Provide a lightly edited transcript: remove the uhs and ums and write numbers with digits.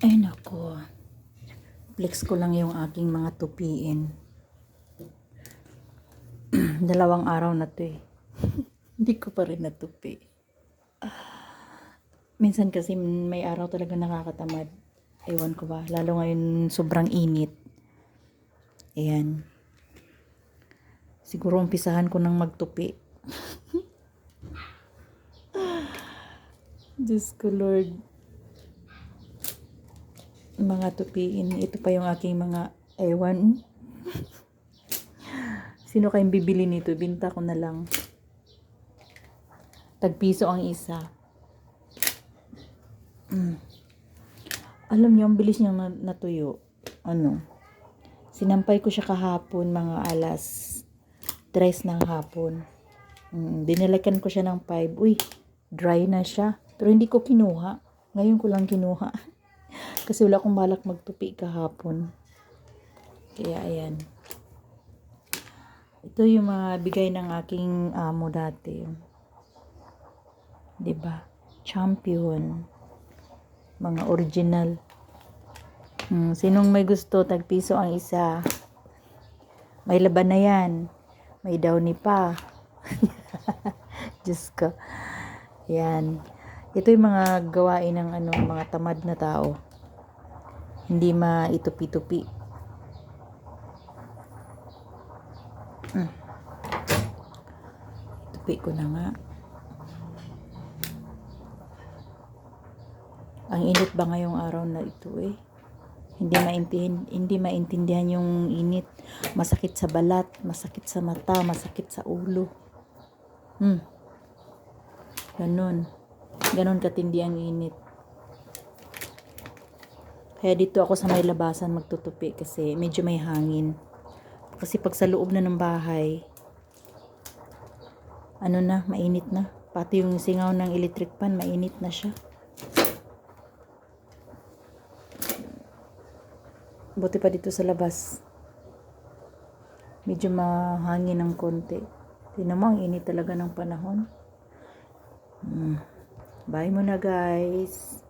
Ay nako, flex ko lang yung aking mga tupiin. Dalawang araw na to eh. Hindi ko pa rin natupi. Minsan kasi may araw talaga nakakatamad. Ewan ko ba, lalo ngayon sobrang init. Ayan. Siguro umpisahan ko nang magtupi. Diyos ko Lord. Mga tupiin. Ito pa yung aking mga ewan. Sino kayong bibili nito? Binta ko na lang. Tagpiso ang isa. Alam niyo, ang bilis niyang natuyo. Sinampay ko siya kahapon, mga alas 3 ng hapon. Dinalakan ko siya ng 5. Uy, dry na siya. Pero hindi ko kinuha. Ngayon ko lang kinuha. Kasi wala akong balak magtupi kahapon. Kaya ayan. Ito yung mga bigay ng aking amo dati. 'Di ba? Champion. Mga original. Sinong may gusto, tagpiso ang isa. May laban na yan. May downy pa. Diyos ko. Yan. Ito yung mga gawain ng mga tamad na tao. Hindi maitupi-tupi. Tupi ko na nga. Ang init ba ngayong araw na ito eh? Hindi maintindihan yung init. Masakit sa balat, masakit sa mata, masakit sa ulo. Ganon katindi ang init. Kaya dito ako sa may labasan magtutupi kasi medyo may hangin. Kasi pag sa loob na ng bahay, mainit na. Pati yung singaw ng electric fan, mainit na siya. Buti pa dito sa labas. Medyo mahangin ng konti. Tingnan mo, ang init talaga ng panahon. Bye muna guys.